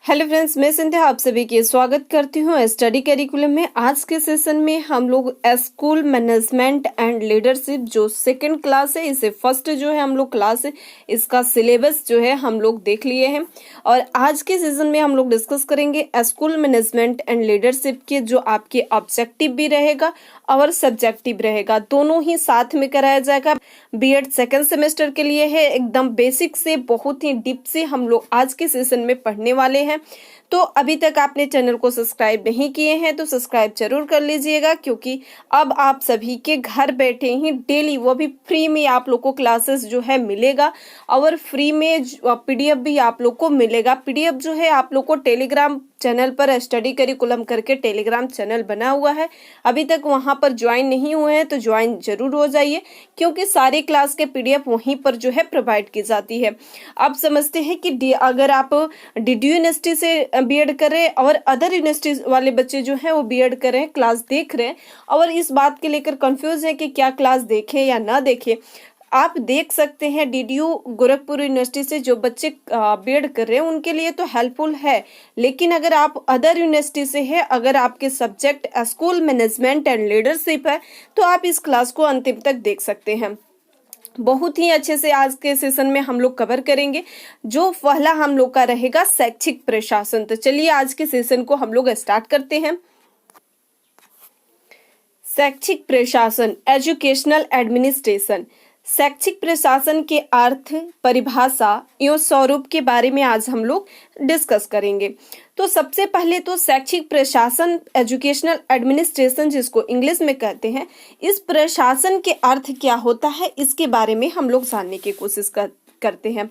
Hello friends, मैं संध्या आप सभी के स्वागत करती हूँ स्टडी करिकुलम में। आज के सेशन में हम लोग स्कूल मैनेजमेंट एंड लीडरशिप जो सेकंड क्लास है, इसे फर्स्ट जो है हम लोग क्लास है, इसका सिलेबस जो है हम लोग देख लिए हैं। और आज के सेशन में हम लोग डिस्कस करेंगे स्कूल मैनेजमेंट एंड लीडरशिप के जो आपके ऑब्जेक्टिव भी रहेगा और सब्जेक्टिव रहेगा, दोनों ही साथ में कराया जाएगा। बीएड सेकंड सेमेस्टर के लिए है, एकदम बेसिक से बहुत ही डीप से हम लोग आज के सेशन में पढ़ने वाले हैं। तो अभी तक आपने चैनल को सब्सक्राइब नहीं किए हैं तो सब्सक्राइब जरूर कर लीजिएगा, क्योंकि अब आप सभी के घर बैठे ही डेली, वो भी फ्री में आप लोग को क्लासेस जो है मिलेगा और फ्री में पीडीएफ भी आप लोग को मिलेगा। पीडीएफ जो है आप लोग को टेलीग्राम चैनल पर स्टडी करिकुलम करके टेलीग्राम चैनल बना हुआ है, अभी तक वहां पर ज्वाइन नहीं हुए हैं तो ज्वाइन जरूर हो जाइए, क्योंकि सारी क्लास के पीडीएफ वहीं पर जो है प्रोवाइड की जाती है। आप समझते हैं कि अगर आप डीडीयू यूनिवर्सिटी से बीएड कर रहे हैं और अदर यूनिवर्सिटी वाले बच्चे जो हैं वो बीएड कर रहे हैं, क्लास देख रहे हैं और इस बात के लेकर कंफ्यूज है कि क्या क्लास देखें या ना देखें, आप देख सकते हैं। डीडीयू गोरखपुर यूनिवर्सिटी से जो बच्चे बीएड कर रहे हैं उनके लिए तो हेल्पफुल है, लेकिन अगर आप अदर यूनिवर्सिटी से हैं, अगर आपके subject school management and leadership है, तो आप इस क्लास को अंतिम तक देख सकते हैं। बहुत ही अच्छे से आज के सेशन में हम लोग कवर करेंगे। जो पहला हम लोग का रहेगा शैक्षिक प्रशासन। तो चलिए आज के सेशन को हम लोग स्टार्ट करते हैं। शैक्षिक प्रशासन, एजुकेशनल एडमिनिस्ट्रेशन। शैक्षिक प्रशासन के अर्थ, परिभाषा एवं स्वरूप के बारे में आज हम लोग डिस्कस करेंगे। तो सबसे पहले तो शैक्षिक प्रशासन, एजुकेशनल एडमिनिस्ट्रेशन जिसको इंग्लिश में कहते हैं, इस प्रशासन के अर्थ क्या होता है इसके बारे में हम लोग जानने की कोशिश करते हैं।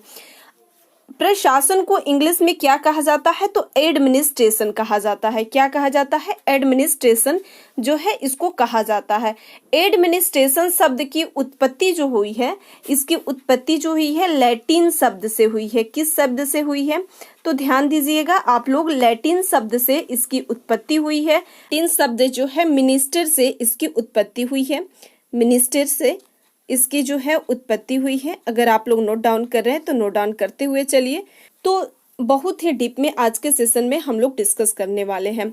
प्रशासन को इंग्लिश में क्या कहा जाता है? तो एडमिनिस्ट्रेशन कहा जाता है। क्या कहा जाता है? एडमिनिस्ट्रेशन जो है इसको कहा जाता है। एडमिनिस्ट्रेशन शब्द की उत्पत्ति जो हुई है, इसकी उत्पत्ति जो हुई है लैटिन शब्द से हुई है। किस शब्द से हुई है? तो ध्यान दीजिएगा आप लोग, लैटिन शब्द से इसकी उत्पत्ति हुई है। लैटिन शब्द जो है मिनिस्टर से इसकी उत्पत्ति हुई है। मिनिस्टर से इसकी जो है उत्पत्ति हुई है। अगर आप लोग नोट डाउन कर रहे हैं तो नोट डाउन करते हुए चलिए। तो बहुत ही डीप में आज के सेशन में हम लोग डिस्कस करने वाले हैं।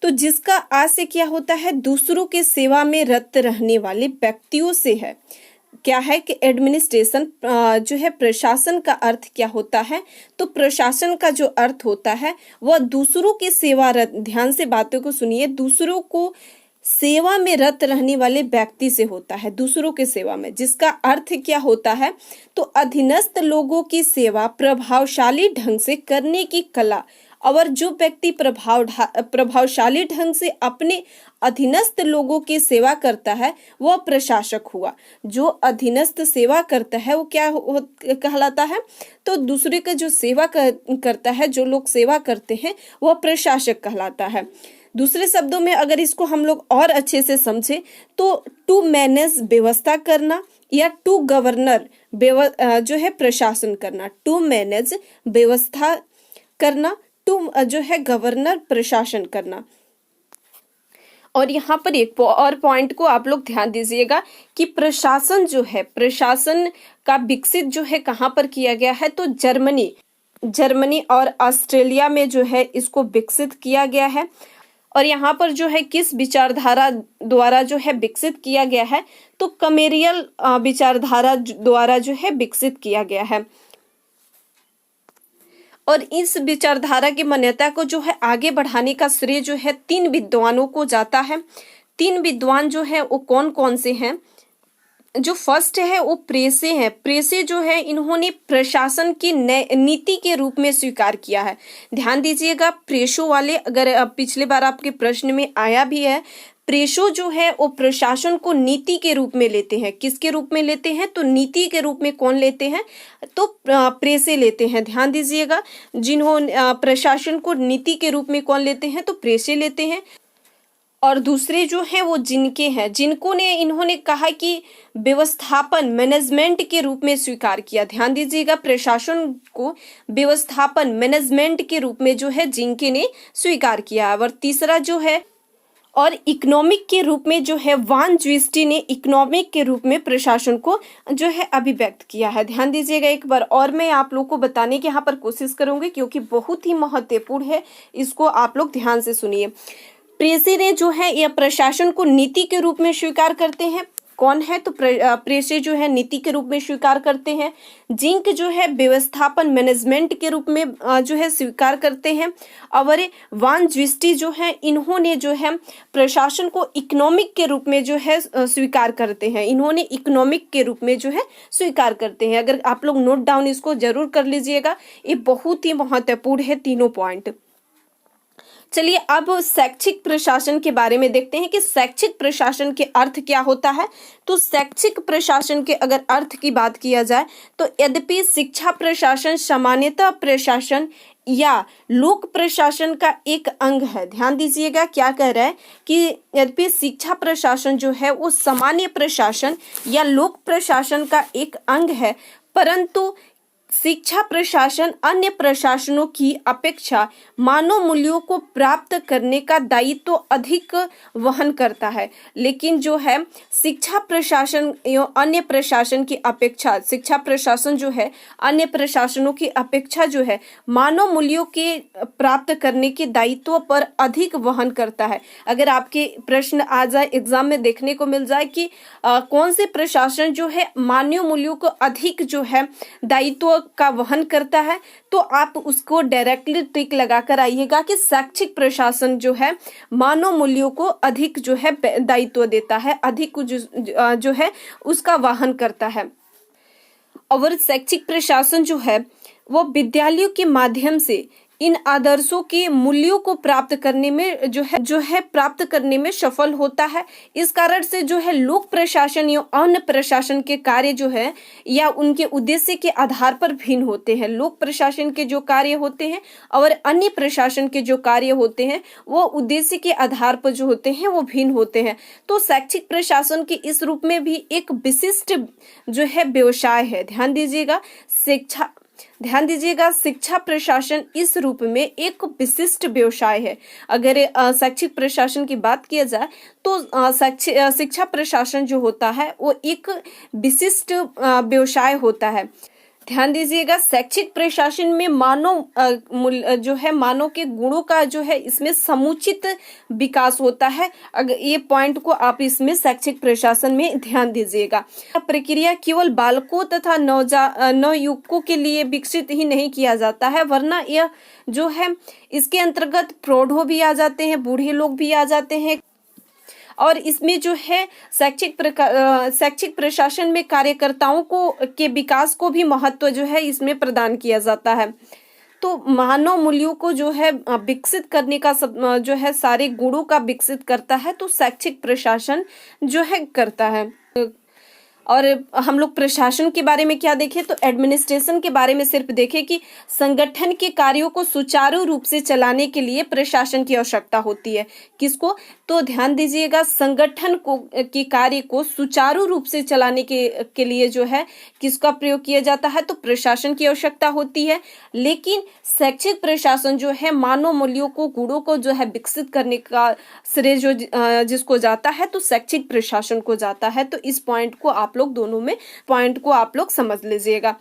तो जिसका आज से क्या होता है? दूसरों के सेवा में रत रहने वाले व्यक्तियों से है। क्या है कि एडमिनिस्ट्रेशन जो है, प्रशासन का अर्थ क्या होता है? तो प्रशासन का जो अर्थ होता है वह दूसरों के सेवा, ध्यान से बातों को सुनिए, दूसरों को सेवा में रत रहने वाले व्यक्ति से होता है। दूसरों के सेवा में, जिसका अर्थ क्या होता है? तो अधीनस्थ लोगों की सेवा प्रभावशाली ढंग से करने की कला। और जो व्यक्ति प्रभावशाली ढंग से अपने अधीनस्थ लोगों की सेवा करता है वह प्रशासक हुआ। जो अधीनस्थ सेवा करता है वो क्या कहलाता है? तो दूसरे का जो सेवा करता है, जो लोग सेवा करते हैं, वह प्रशासक कहलाता है। दूसरे शब्दों में अगर इसको हम लोग और अच्छे से समझे तो टू मैनेज व्यवस्था करना, या टू गवर्नर जो है प्रशासन करना। टू मैनेज व्यवस्था करना, टू जो है गवर्नर प्रशासन करना। और यहाँ पर एक और पॉइंट को आप लोग ध्यान दीजिएगा कि प्रशासन जो है, प्रशासन का विकसित जो है कहाँ पर किया गया है? तो जर्मनी और ऑस्ट्रेलिया में जो है इसको विकसित किया गया है। और यहाँ पर जो है किस विचारधारा द्वारा जो है विकसित किया गया है? तो कमेरियल विचारधारा द्वारा जो है विकसित किया गया है। और इस विचारधारा की मान्यता को जो है आगे बढ़ाने का श्रेय जो है 3 विद्वानों को जाता है। 3 विद्वान जो है वो कौन कौन से हैं? जो फर्स्ट है वो प्रेसे हैं। प्रेसे जो है इन्होंने प्रशासन की नीति के रूप में स्वीकार किया है। ध्यान दीजिएगा, प्रेसो वाले, अगर पिछले बार आपके प्रश्न में आया भी है, प्रेसो जो है वो प्रशासन को नीति के रूप में लेते हैं। किसके रूप में लेते हैं? तो नीति के रूप में कौन लेते हैं? तो प्रेसे लेते हैं। ध्यान दीजिएगा, जिन्होंने प्रशासन को नीति के रूप में कौन लेते हैं? तो प्रेसे लेते हैं। और दूसरे जो हैं वो जिनके हैं, इन्होंने कहा कि व्यवस्थापन, मैनेजमेंट के रूप में स्वीकार किया। ध्यान दीजिएगा, प्रशासन को व्यवस्थापन, मैनेजमेंट के रूप में जो है जिनके ने स्वीकार किया। और तीसरा जो है, और इकोनॉमिक के रूप में जो है वान ज्विस्टी ने इकोनॉमिक के रूप में प्रशासन को जो है अभिव्यक्त किया है। ध्यान दीजिएगा एक बार और मैं आप लोग को बताने की यहाँ पर कोशिश करूंगी क्योंकि बहुत ही महत्वपूर्ण है, इसको आप लोग ध्यान से सुनिए। प्रेसी ने जो है यह प्रशासन को नीति के रूप में स्वीकार करते हैं। कौन है? तो प्रेसी जो है नीति के रूप में स्वीकार करते हैं। जिंक जो है व्यवस्थापन मैनेजमेंट के रूप में जो है स्वीकार करते हैं। और वान ज्विस्टी जो है इन्होंने जो है प्रशासन को इकोनॉमिक के रूप में जो है स्वीकार करते हैं। इन्होंने इकोनॉमिक के रूप में जो है स्वीकार करते हैं। अगर आप लोग नोट डाउन इसको जरूर कर लीजिएगा, ये बहुत ही महत्वपूर्ण है तीनों पॉइंट। चलिए अब शैक्षिक प्रशासन के बारे में देखते हैं कि शैक्षिक प्रशासन के अर्थ क्या होता है। तो शैक्षिक प्रशासन के अगर अर्थ की बात किया जाए तो यद्यपि शिक्षा प्रशासन सामान्यतः प्रशासन या लोक प्रशासन का एक अंग है। ध्यान दीजिएगा क्या कह रहा है कि यद्यपि शिक्षा प्रशासन जो है वो सामान्य प्रशासन या लोक प्रशासन का एक अंग है, परंतु शिक्षा प्रशासन अन्य प्रशासनों की अपेक्षा मानव मूल्यों को प्राप्त करने का दायित्व अधिक वहन करता है। लेकिन जो है शिक्षा प्रशासन अन्य प्रशासन की अपेक्षा, शिक्षा प्रशासन जो है अन्य प्रशासनों की अपेक्षा जो है मानव मूल्यों के प्राप्त करने के दायित्व पर अधिक वहन करता है। अगर आपके प्रश्न आ जाए एग्जाम में देखने को मिल जाए कि कौन से प्रशासन जो है मानव मूल्यों को अधिक जो है दायित्व का वहन करता है, तो आप उसको डायरेक्टली टिक लगाकर आइएगा कि शैक्षिक प्रशासन जो है मानव मूल्यों को अधिक जो है दायित्व देता है, अधिक जो है उसका वहन करता है। और शैक्षिक प्रशासन जो है वो विद्यालयों के माध्यम से इन आदर्शों के मूल्यों को प्राप्त करने में जो है प्राप्त करने में सफल होता है। इस कारण से जो है लोक प्रशासन या अन्य प्रशासन के कार्य जो है या उनके उद्देश्य के आधार पर भिन्न होते हैं। लोक प्रशासन के जो कार्य होते हैं और अन्य प्रशासन के जो कार्य होते हैं वो उद्देश्य के आधार पर जो होते हैं वो भिन्न होते हैं। तो शैक्षिक प्रशासन के इस रूप में भी एक विशिष्ट जो है व्यवसाय है। ध्यान दीजिएगा शिक्षा प्रशासन इस रूप में एक विशिष्ट व्यवसाय है। अगर शैक्षिक प्रशासन की बात किया जाए तो शिक्षा प्रशासन जो होता है वो एक विशिष्ट व्यवसाय होता है। ध्यान दीजिएगा शैक्षिक प्रशासन में मानव जो है मानव के गुणों का जो है इसमें समुचित विकास होता है। अगर ये पॉइंट को आप इसमें शैक्षिक प्रशासन में ध्यान दीजिएगा। प्रक्रिया केवल बालकों तथा नवयुवकों के लिए विकसित ही नहीं किया जाता है, वरना यह जो है इसके अंतर्गत प्रौढ़ भी आ जाते हैं, बूढ़े लोग भी आ जाते हैं। और इसमें जो है शैक्षिक प्रशासन में कार्यकर्ताओं के विकास को भी महत्व जो है इसमें प्रदान किया जाता है। तो मानव मूल्यों को जो है विकसित करने का जो है सारे गुणों का विकसित करता है, तो शैक्षिक प्रशासन जो है करता है। और हम लोग प्रशासन के बारे में क्या देखें तो एडमिनिस्ट्रेशन के बारे में सिर्फ देखें कि संगठन के कार्यों को सुचारू रूप से चलाने के लिए प्रशासन की आवश्यकता होती है। किसको? तो ध्यान दीजिएगा संगठन के कार्य को सुचारू रूप से चलाने के लिए जो है किसका प्रयोग किया जाता है तो प्रशासन की आवश्यकता होती है। लेकिन शैक्षिक प्रशासन जो है मानव मूल्यों को गुणों को जो है विकसित करने का श्रेय जो जिसको जाता है तो शैक्षिक प्रशासन को जाता है। तो इस पॉइंट को आप लोग दोनों में पॉइंट को आप लोग समझ लीजिएगा।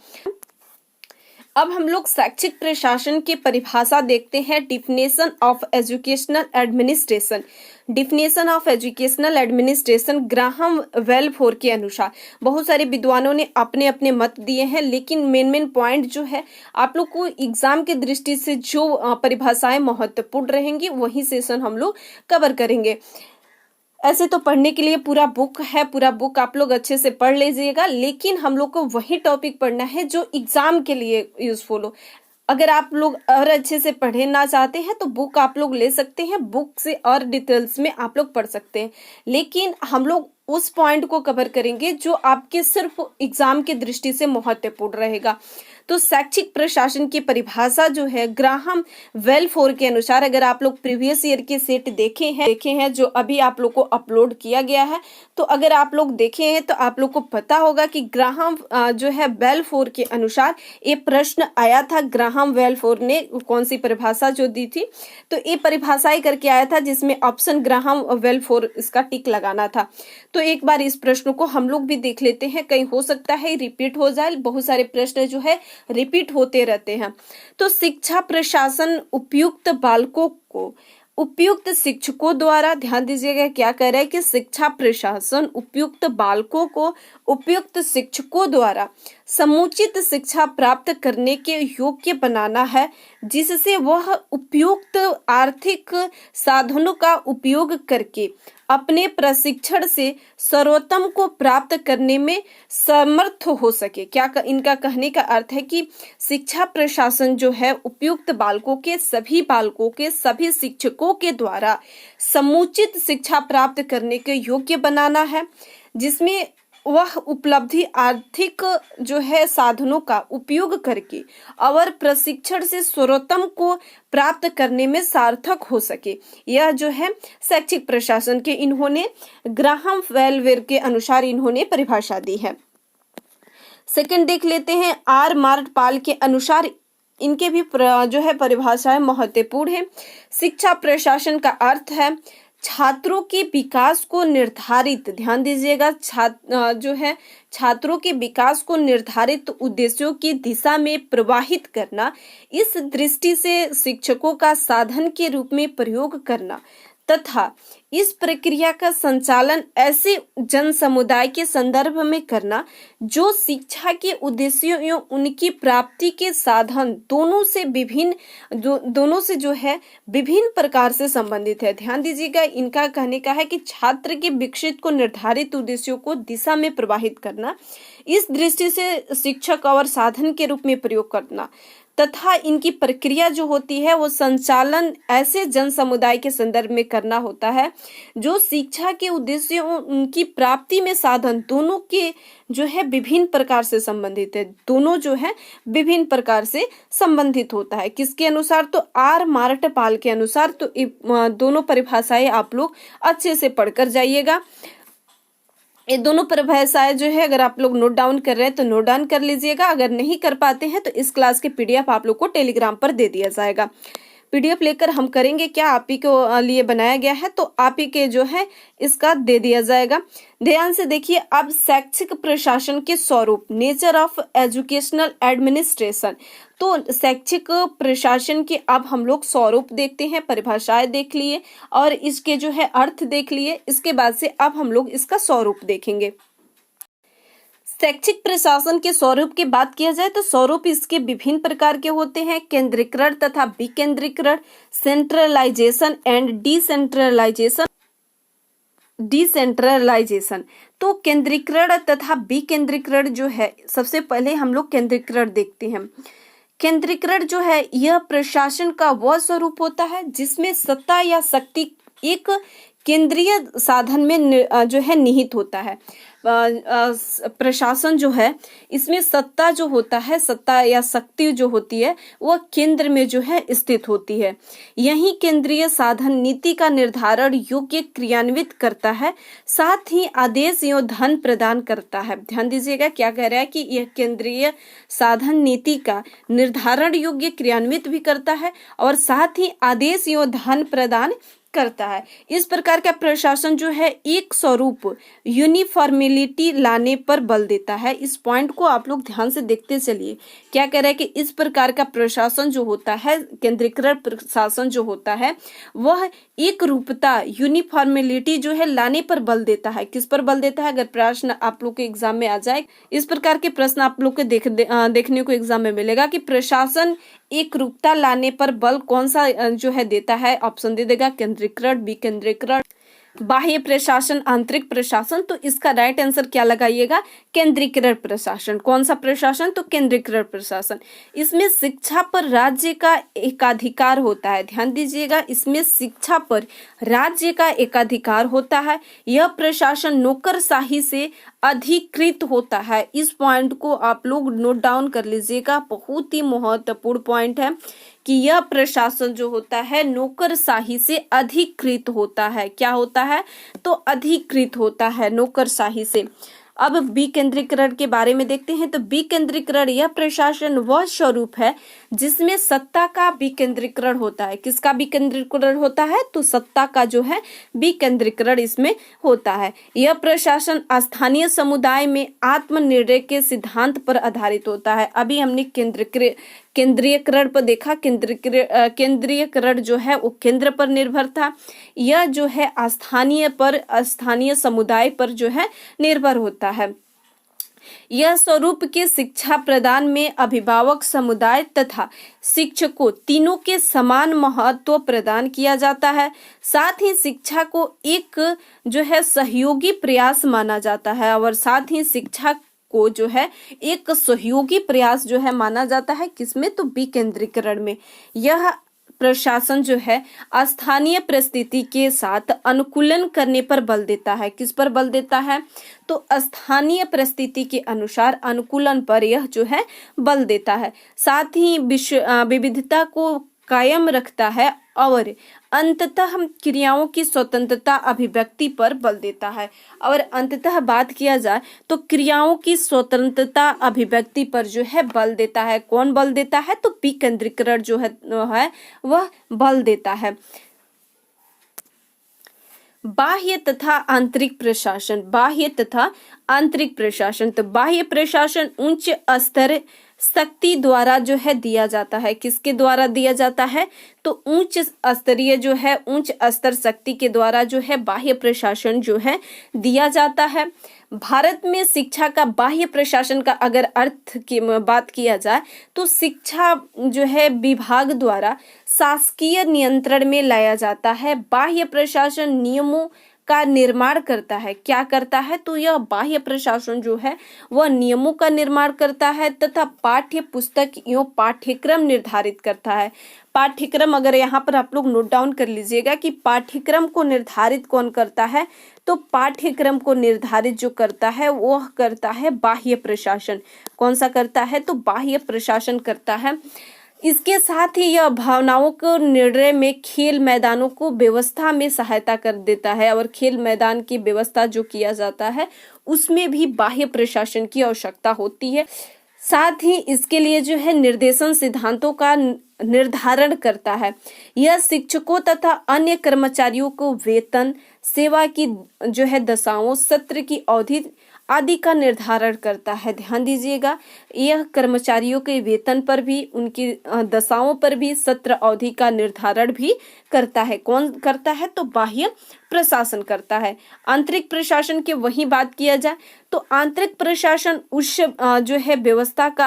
अब हम लोग शैक्षिक प्रशासन की परिभाषा देखते हैं। Definition of educational administration. Definition of educational administration Graham Balfour के अनुसार बहुत सारे विद्वानों ने अपने अपने मत दिए हैं, लेकिन मेन पॉइंट जो है आप लोग को एग्जाम की दृष्टि से जो परिभाषाएं महत्वपूर्ण रहेंगी वही सेशन हम लोग कवर करेंगे। ऐसे तो पढ़ने के लिए पूरा बुक है, पूरा बुक आप लोग अच्छे से पढ़ लीजिएगा, लेकिन हम लोग को वही टॉपिक पढ़ना है जो एग्जाम के लिए यूजफुल हो। अगर आप लोग और अच्छे से पढ़ना चाहते हैं तो बुक आप लोग ले सकते हैं, बुक से और डिटेल्स में आप लोग पढ़ सकते हैं, लेकिन हम लोग उस पॉइंट को कवर करेंगे जो आपके सिर्फ एग्जाम की दृष्टि से महत्वपूर्ण रहेगा। तो शैक्षिक प्रशासन की परिभाषा जो है ग्राहम वेलफोर के अनुसार, अगर आप लोग प्रीवियस ईयर के सेट देखे हैं जो अभी आप लोग को अपलोड किया गया है, तो अगर आप लोग देखे हैं तो आप लोग को पता होगा कि ग्राहम जो है वेलफोर के अनुसार ये प्रश्न आया था। ग्राहम वेलफोर ने कौन सी परिभाषा जो दी थी, तो ये परिभाषाएं करके आया था जिसमें ऑप्शन ग्राहम वेलफोर इसका टिक लगाना था। तो एक बार इस प्रश्न को हम लोग भी देख लेते हैं, कहीं हो सकता है रिपीट हो जाए, बहुत सारे प्रश्न जो है रिपीट होते रहते हैं। तो शिक्षा प्रशासन उपयुक्त बालकों को उपयुक्त शिक्षकों द्वारा, ध्यान दीजिएगा क्या कह रहा है कि शिक्षा प्रशासन उपयुक्त बालकों को उपयुक्त शिक्षकों द्वारा समुचित शिक्षा प्राप्त करने के योग्य बनाना है, जिससे वह उपयुक्त आर्थिक साधनों का उपयोग करके अपने प्रशिक्षण से सर्वोत्तम को प्राप्त करने में समर्थ हो सके। इनका कहने का अर्थ है कि शिक्षा प्रशासन जो है उपयुक्त बालकों के सभी शिक्षकों के द्वारा समुचित शिक्षा प्राप्त करने के योग्य बनाना है, जिसमें वह उपलब्धि आर्थिक जो है साधनों का उपयोग करके और प्रशिक्षण से सर्वोत्तम को प्राप्त करने में सार्थक हो सके। यह जो है शैक्षिक प्रशासन के इन्होंने ग्राहम वेलफोर के अनुसार इन्होंने परिभाषा दी है। सेकंड देख लेते हैं, आर मार्ट पाल के अनुसार इनके भी जो है परिभाषाएं महत्वपूर्ण है। शिक्षा प्रशासन का अर्थ है छात्रों के विकास को निर्धारित, ध्यान दीजिएगा, छात्रों के विकास को निर्धारित उद्देश्यों की दिशा में प्रवाहित करना, इस दृष्टि से शिक्षकों का साधन के रूप में प्रयोग करना तथा इस प्रक्रिया का संचालन ऐसे जन समुदाय के संदर्भ में करना जो शिक्षा के उद्देश्यों एवं उनकी प्राप्ति के साधन दोनों से जो है विभिन्न प्रकार से संबंधित है। ध्यान दीजिएगा, इनका कहने का है कि छात्र के विकसित को निर्धारित उद्देश्यों को दिशा में प्रवाहित करना, इस दृष्टि से शिक्षक और साधन के रूप में प्रयोग करना तथा इनकी प्रक्रिया जो होती है वो संचालन ऐसे जन समुदाय के संदर्भ में करना होता है जो शिक्षा के उद्देश्यों उनकी प्राप्ति में साधन दोनों के जो है विभिन्न प्रकार से संबंधित है, दोनों जो है विभिन्न प्रकार से संबंधित होता है। किसके अनुसार? तो आर मार्ट पाल के अनुसार। तो दोनों परिभाषाएं आप लोग अच्छे से पढ़कर जाइएगा। ये दोनों परिभाषाएं जो है अगर आप लोग नोट डाउन कर रहे हैं तो नोट डाउन कर लीजिएगा, अगर नहीं कर पाते हैं तो इस क्लास के पीडीएफ आप लोग को टेलीग्राम पर दे दिया जाएगा। पीडीएफ लेकर हम करेंगे क्या, आप ही के लिए बनाया गया है तो आप ही के जो है इसका दे दिया जाएगा। ध्यान से देखिए, अब शैक्षिक प्रशासन के स्वरूप, नेचर ऑफ एजुकेशनल एडमिनिस्ट्रेशन। तो शैक्षिक प्रशासन के अब हम लोग स्वरूप देखते हैं, परिभाषाएं देख लिए और इसके जो है अर्थ देख लिए। इसके बाद से अब हम लोग इसका स्वरूप देखेंगे। शैक्षिक प्रशासन के स्वरूप की बात किया जाए तो स्वरूप इसके विभिन्न प्रकार के होते हैं, केंद्रीकरण तथा विकेंद्रीकरण, सेंट्रलाइजेशन एंड डिसेंट्रलाइजेशन। तो केंद्रीकरण तथा विकेंद्रीकरण जो है, सबसे पहले हम लोग केंद्रीकरण देखते हैं। केंद्रीकरण जो है यह प्रशासन का वह स्वरूप होता है जिसमें सत्ता या शक्ति एक केंद्रीय साधन में जो है निहित होता है। प्रशासन जो है इसमें सत्ता जो होता है, सत्ता या शक्ति जो होती है वह केंद्र में जो है स्थित होती है। यही केंद्रीय साधन नीति का निर्धारण योग्य क्रियान्वित करता है, साथ ही आदेश एवं धन प्रदान करता है। ध्यान दीजिएगा क्या कह रहा है कि यह केंद्रीय साधन नीति का निर्धारण योग्य क्रियान्वित भी करता है और साथ ही आदेश एवं धन प्रदान करता है। इस प्रकार का प्रशासन जो है एक स्वरूप यूनिफॉर्मिलिटी लाने पर बल देता है। इस पॉइंट को आप लोग ध्यान से देखते चलिए। क्या कह रहा है कि इस प्रकार का प्रशासन जो होता है, केंद्रीकृत प्रशासन जो होता है, वह एक रूपता यूनिफॉर्मिलिटी जो है लाने पर बल देता है। किस पर बल देता है? अगर प्रश्न आप लोग के एग्जाम में आ जाए, इस प्रकार के प्रश्न आप लोग के देखने को एग्जाम में मिलेगा कि प्रशासन एक रूपता लाने पर बल कौन सा जो है देता है। ऑप्शन दे देगा केंद्रीकरण, विकेंद्रीकरण, बाह्य प्रशासन, आंतरिक प्रशासन। तो इसका राइट आंसर क्या लगाइएगा? केंद्रीकृत प्रशासन। कौन सा प्रशासन? तो केंद्रीकृत प्रशासन। इसमें शिक्षा पर राज्य का एकाधिकार होता है। ध्यान दीजिएगा, इसमें शिक्षा पर राज्य का एकाधिकार होता है। यह प्रशासन नौकरशाही से अधिकृत होता है। इस पॉइंट को आप लोग नोट डाउन कर लीजिएगा, बहुत ही महत्वपूर्ण पॉइंट है कि यह प्रशासन जो होता है नौकरशाही से अधिकृत होता है। क्या होता है? तो अधिकृत होता है नौकरशाही से। अब विकेंद्रीकरण के बारे में देखते हैं। तो विकेंद्रीकरण यह प्रशासन वह स्वरूप है जिसमें सत्ता का विकेंद्रीकरण होता है। किसका विकेंद्रीकरण होता है? तो सत्ता का जो है विकेंद्रीकरण इसमें होता है। यह प्रशासन स्थानीय समुदाय में आत्मनिर्णय के सिद्धांत पर आधारित होता है। अभी हमने केंद्रीयकरण पर देखा। केंद्रीयकरण जो है वो केंद्र पर निर्भर था। यह जो है स्थानीय समुदाय पर जो है निर्भर होता है। यह स्वरूप के शिक्षा प्रदान में अभिभावक समुदाय तथा शिक्षकों तीनों के समान महत्व प्रदान किया जाता है। साथ ही शिक्षा को एक जो है सहयोगी प्रयास माना जाता है और साथ ही शिक्षा को जो है एक सहयोगी प्रयास जो है माना जाता है। किसमें? तो विकेंद्रीकरण में। यह प्रशासन जो है स्थानीय परिस्थिति के साथ अनुकूलन करने पर बल देता है। किस पर बल देता है? तो स्थानीय परिस्थिति के अनुसार अनुकूलन पर यह जो है बल देता है। साथ ही विविधता को कायम रखता है और अंततः क्रियाओं की स्वतंत्रता अभिव्यक्ति पर बल देता है। और अंततः बात किया जाए तो क्रियाओं की स्वतंत्रता अभिव्यक्ति पर जो है बल देता है। कौन बल देता है? तो विकेंद्रीकरण जो है वह बल देता है। बाह्य तथा आंतरिक प्रशासन। बाह्य तथा आंतरिक प्रशासन। तो बाह्य प्रशासन उच्च स्तर शक्ति द्वारा जो है दिया जाता है। किसके द्वारा दिया जाता है? तो उच्च स्तर शक्ति के द्वारा जो है बाह्य प्रशासन जो है दिया जाता है। भारत में शिक्षा का बाह्य प्रशासन का अगर अर्थ की बात किया जाए तो शिक्षा जो है विभाग द्वारा शासकीय नियंत्रण में लाया जाता है। बाह्य प्रशासन नियमों का निर्माण करता है। क्या करता है? तो यह बाह्य प्रशासन जो है वह नियमों का निर्माण करता है तथा पाठ्य पुस्तक एवं पाठ्यक्रम निर्धारित करता है। पाठ्यक्रम अगर यहाँ पर आप लोग नोट डाउन कर लीजिएगा कि पाठ्यक्रम को निर्धारित कौन करता है? तो पाठ्यक्रम को निर्धारित जो करता है वह करता है बाह्य प्रशासन। कौन सा करता है? तो बाह्य प्रशासन करता है। इसके साथ ही यह भावनाओं को निर्णय में खेल मैदानों को व्यवस्था में सहायता कर देता है और खेल मैदान की व्यवस्था जो किया जाता है उसमें भी बाह्य प्रशासन की आवश्यकता होती है। साथ ही इसके लिए जो है निर्देशन सिद्धांतों का निर्धारण करता है। यह शिक्षकों तथा अन्य कर्मचारियों को वेतन, सेवा की जो है दशाओं, सत्र की अवधि आदि का निर्धारण करता है। ध्यान दीजिएगा, यह कर्मचारियों के वेतन पर भी, उनकी दशाओं पर भी, सत्र अवधि का निर्धारण भी करता है। कौन करता है? तो बाह्य प्रशासन करता है। आंतरिक प्रशासन की वही बात किया जाए तो आंतरिक प्रशासन उस जो है व्यवस्था का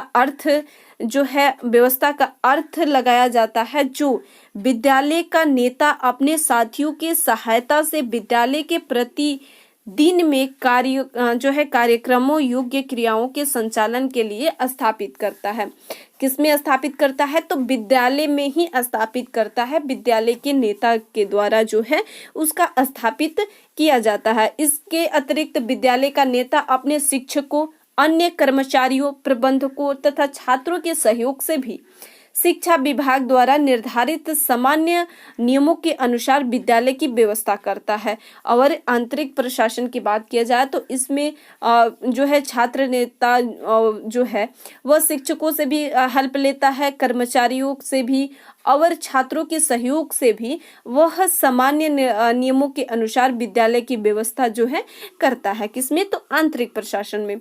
अर्थ लगाया जाता है जो विद्यालय का नेता अपने साथियों के सहायता से विद्यालय के प्रति दिन में कार्यक्रमों योग्य क्रियाओं के संचालन के लिए स्थापित करता है। किसमें स्थापित करता है? तो विद्यालय में ही स्थापित करता है। विद्यालय के नेता के द्वारा जो है उसका स्थापित किया जाता है। इसके अतिरिक्त विद्यालय का नेता अपने शिक्षकों, अन्य कर्मचारियों, प्रबंधकों तथा छात्रों के सहयोग से भी शिक्षा विभाग द्वारा निर्धारित सामान्य नियमों के अनुसार विद्यालय की व्यवस्था करता है। और आंतरिक प्रशासन की बात किया जाए तो इसमें जो है छात्र नेता जो है वह शिक्षकों से भी हेल्प लेता है, कर्मचारियों से भी और छात्रों के सहयोग से भी वह सामान्य नियमों के अनुसार विद्यालय की व्यवस्था जो है करता है। किसमें? तो आंतरिक प्रशासन में।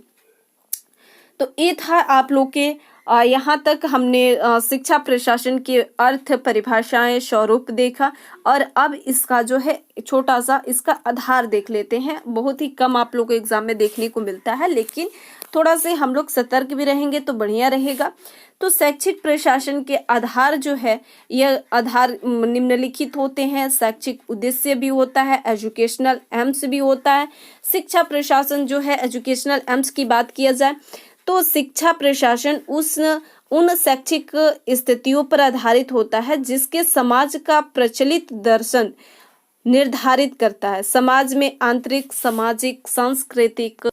तो ये था आप लोग के यहाँ तक हमने शिक्षा प्रशासन के अर्थ, परिभाषाएं, स्वरूप देखा और अब इसका जो है छोटा सा इसका आधार देख लेते हैं। बहुत ही कम आप लोग को एग्जाम में देखने को मिलता है, लेकिन थोड़ा से हम लोग सतर्क भी रहेंगे तो बढ़िया रहेगा। तो शैक्षिक प्रशासन के आधार जो है यह आधार निम्नलिखित होते हैं। शैक्षिक उद्देश्य भी होता है, एजुकेशनल एम्स भी होता है। शिक्षा प्रशासन जो है एजुकेशनल एम्स की बात किया जाए तो शिक्षा प्रशासन उन शैक्षिक स्थितियों पर आधारित होता है जिसके समाज का प्रचलित दर्शन निर्धारित करता है। समाज में आंतरिक, सामाजिक, सांस्कृतिक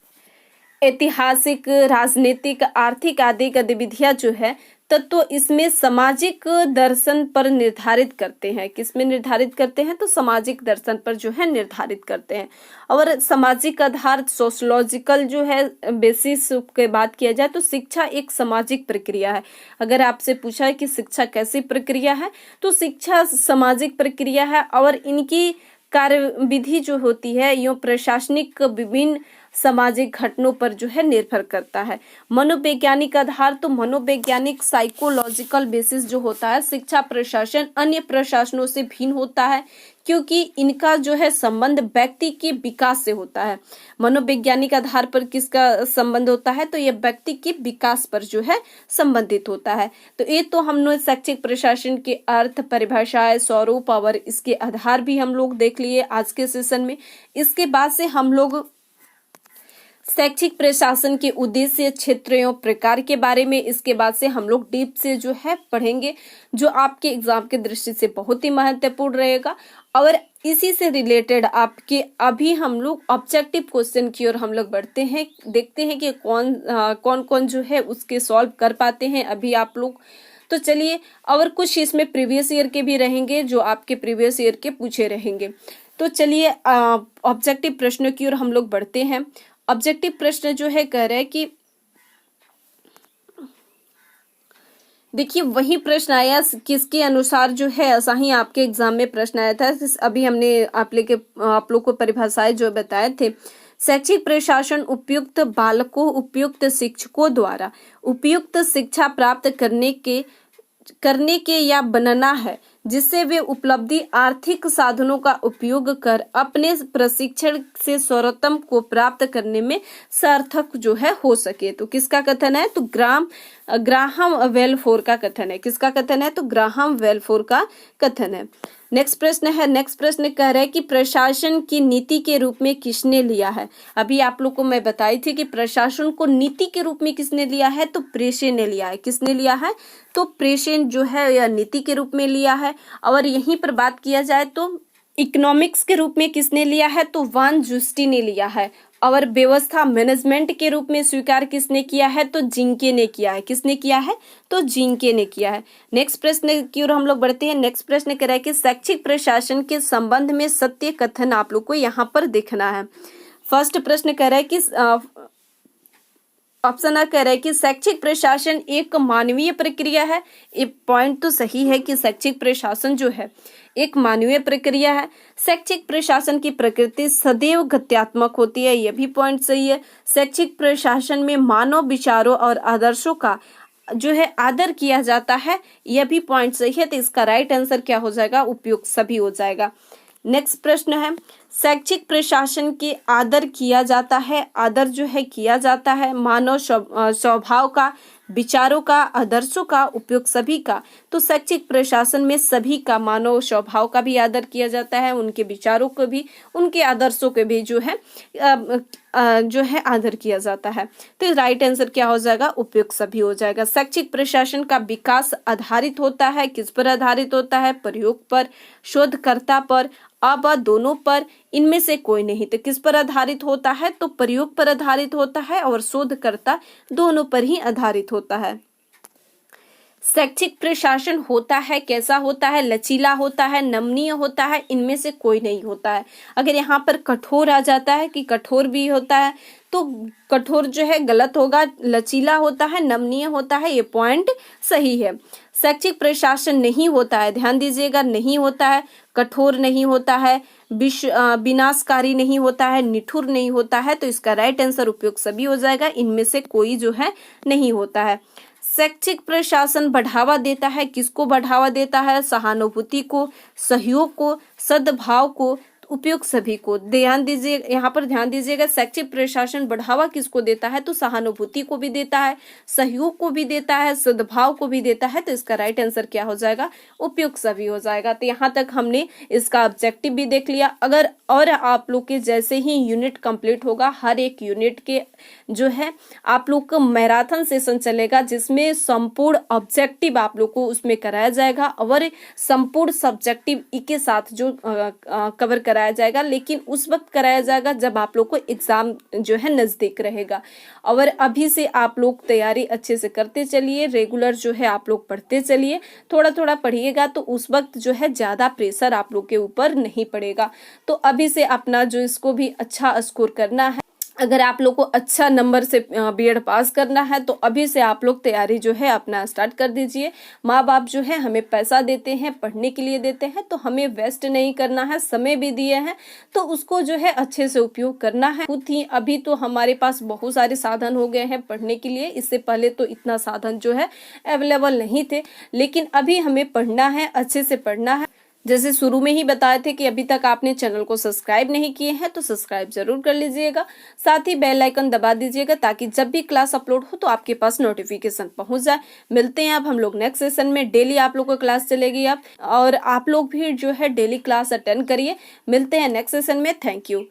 ऐतिहासिक, राजनीतिक, आर्थिक आदि गतिविधियां जो है तत्व इसमें सामाजिक दर्शन पर निर्धारित करते हैं। किसमें निर्धारित करते हैं? तो सामाजिक दर्शन पर जो है निर्धारित करते हैं। और सामाजिक आधार सोशलॉजिकल जो है बेसिस के बात किया जाए तो शिक्षा एक सामाजिक प्रक्रिया है। अगर आपसे पूछा है कि शिक्षा कैसी प्रक्रिया है तो शिक्षा सामाजिक प्रक्रिया है और इनकी कार्यविधि जो होती है यो प्रशासनिक विभिन्न सामाजिक घटनों पर जो है निर्भर करता है। मनोवैज्ञानिक आधार तो मनोवैज्ञानिक साइकोलॉजिकल बेसिस जो होता है शिक्षा प्रशासन अन्य प्रशासनों से भिन्न होता है क्योंकि इनका जो है संबंध व्यक्ति के विकास से होता है। मनोवैज्ञानिक आधार पर किसका संबंध होता है? तो यह व्यक्ति के विकास पर जो है संबंधित होता है। तो ये तो हमने शैक्षिक प्रशासन के अर्थ, परिभाषाएं, स्वरूप और इसके आधार भी हम लोग देख लिए आज के सेशन में। इसके बाद से हम लोग शैक्षिक प्रशासन के उद्देश्य, क्षेत्र एवं प्रकार के बारे में इसके बाद से हम लोग डीप से जो है पढ़ेंगे, जो आपके एग्जाम के दृष्टि से बहुत ही महत्वपूर्ण रहेगा। और इसी से रिलेटेड आपके अभी हम लोग ऑब्जेक्टिव क्वेश्चन की ओर हम लोग बढ़ते हैं, देखते हैं कि कौन कौन जो है उसके सॉल्व कर पाते हैं अभी आप लोग। तो चलिए, और कुछ इसमें प्रीवियस ईयर के भी रहेंगे जो आपके प्रीवियस ईयर के पूछे रहेंगे। तो चलिए ऑब्जेक्टिव प्रश्नों की ओर हम लोग बढ़ते हैं। ऑब्जेक्टिव प्रश्न जो है कह रहे हैं कि देखिए वही प्रश्न आया किसके अनुसार जो है ऐसा ही आपके एग्जाम में प्रश्न आया था। अभी हमने आप लोग को परिभाषाएं जो बताए थे। शैक्षिक प्रशासन उपयुक्त बालकों, उपयुक्त शिक्षकों द्वारा उपयुक्त शिक्षा प्राप्त करने के या बनना है जिससे वे उपलब्धि आर्थिक साधनों का उपयोग कर अपने प्रशिक्षण से सर्वोत्तम को प्राप्त करने में सार्थक जो है हो सके। तो किसका कथन है? तो ग्राहम वेलफोर का कथन है। किसका कथन है? तो ग्राहम वेलफोर का कथन है। नेक्स्ट प्रश्न कह रहा है कि प्रशासन की नीति के रूप में किसने लिया है? अभी आप लोग को मैं बताई थी कि प्रशासन को नीति के रूप में किसने लिया है? तो प्रेषे ने लिया है। किसने लिया है? तो प्रेषे जो है या नीति के रूप में लिया है। और यहीं पर बात किया जाए तो इकोनॉमिक्स के रूप में किसने लिया है? तो वान जूस्टी ने लिया है। और व्यवस्था मैनेजमेंट के रूप में स्वीकार किसने किया है? तो जिंके ने किया है। किसने किया है? तो जिंके ने किया है। नेक्स्ट प्रश्न की ओर हम लोग बढ़ते हैं। नेक्स्ट प्रश्न कह रहा है कि शैक्षिक प्रशासन के संबंध में सत्य कथन आप लोग को यहाँ पर देखना है। फर्स्ट प्रश्न कह रहा है कि ऑप्शन आ कह रहा है कि शैक्षिक प्रशासन एक मानवीय प्रक्रिया है। ये पॉइंट तो सही है कि शैक्षिक प्रशासन जो है एक मानवीय प्रक्रिया है। शैक्षिक प्रशासन की प्रकृति सदैव गत्यात्मक होती है, यह भी पॉइंट सही है। शैक्षिक प्रशासन में मानव विचारों और आदर्शों का जो है आदर किया जाता है, यह भी पॉइंट सही है। तो इसका राइट आंसर क्या हो जाएगा? उपयुक्त सभी हो जाएगा। नेक्स्ट प्रश्न है शैक्षिक प्रशासन के आदर किया जाता है। आदर जो है किया जाता है मानव स्वभाव का, विचारों का, आदर्शों का, उपयोग सभी का। तो शैक्षिक प्रशासन में सभी का, मानव स्वभाव का भी आदर किया जाता है, उनके विचारों को भी, उनके आदर्शों के भी जो है आदर किया जाता है। तो राइट आंसर क्या हो जाएगा? उपयुक्त सभी हो जाएगा। शैक्षिक प्रशासन का विकास आधारित होता है, किस पर आधारित होता है? प्रयोग पर, शोधकर्ता पर, अब दोनों पर, इनमें से कोई नहीं। तो किस पर आधारित होता है? तो प्रयोग पर आधारित होता है और शोधकर्ता, दोनों पर ही आधारित होता है। शैक्षिक प्रशासन होता है कैसा होता है? लचीला होता है, नमनीय होता है, इनमें से कोई नहीं होता है। अगर यहाँ पर कठोर आ जाता है कि कठोर भी होता है तो कठोर जो है गलत होगा। लचीला होता है, नमनीय होता है, ये पॉइंट सही है। शैक्षिक प्रशासन नहीं होता है, ध्यान दीजिएगा, नहीं होता है, कठोर नहीं होता है, विनाशकारी नहीं होता है, निठुर नहीं होता है। तो इसका राइट आंसर उपयुक्त सभी हो जाएगा, इनमें से कोई जो है नहीं होता है। शैक्षिक प्रशासन बढ़ावा देता है, किसको बढ़ावा देता है? सहानुभूति को, सहयोग को, सद्भाव को, उपयुक्त सभी को। ध्यान दीजिए, यहाँ पर ध्यान दीजिएगा, शैक्षिक प्रशासन बढ़ावा किसको देता है? तो सहानुभूति को भी देता है, सहयोग को भी देता है, सद्भाव को भी देता है। तो इसका राइट आंसर क्या हो जाएगा? उपयुक्त सभी हो जाएगा। तो यहाँ तक हमने इसका ऑब्जेक्टिव भी देख लिया। अगर और आप लोग के जैसे ही यूनिट कंप्लीट होगा, हर एक यूनिट के जो है आप लोग का मैराथन सेशन चलेगा जिसमें संपूर्ण ऑब्जेक्टिव आप लोग को उसमें कराया जाएगा और संपूर्ण सब्जेक्टिव के साथ जो कवर कराया कराया जाएगा, लेकिन उस वक्त कराया जाएगा जब आप लोग को एग्जाम जो है नजदीक रहेगा। और अभी से आप लोग तैयारी अच्छे से करते चलिए, रेगुलर जो है आप लोग पढ़ते चलिए, थोड़ा थोड़ा पढ़िएगा तो उस वक्त जो है ज्यादा प्रेशर आप लोग के ऊपर नहीं पड़ेगा। तो अभी से अपना जो इसको भी अच्छा स्कोर करना है, अगर आप लोग को अच्छा नंबर से बीएड पास करना है तो अभी से आप लोग तैयारी जो है अपना स्टार्ट कर दीजिए। माँ बाप जो है हमें पैसा देते हैं, पढ़ने के लिए देते हैं, तो हमें वेस्ट नहीं करना है, समय भी दिए हैं तो उसको जो है अच्छे से उपयोग करना है। खुद ही अभी तो हमारे पास बहुत सारे साधन हो गए हैं पढ़ने के लिए, इससे पहले तो इतना साधन जो है अवेलेबल नहीं थे, लेकिन अभी हमें पढ़ना है, अच्छे से पढ़ना है। जैसे शुरू में ही बताए थे कि अभी तक आपने चैनल को सब्सक्राइब नहीं किए हैं तो सब्सक्राइब जरूर कर लीजिएगा, साथ ही बेल आइकन दबा दीजिएगा ताकि जब भी क्लास अपलोड हो तो आपके पास नोटिफिकेशन पहुंच जाए। मिलते हैं अब हम लोग नेक्स्ट सेशन में। डेली आप लोग को क्लास चलेगी अब, और आप लोग भी जो है डेली क्लास अटेंड करिए। मिलते हैं नेक्स्ट सेशन में। Thank you.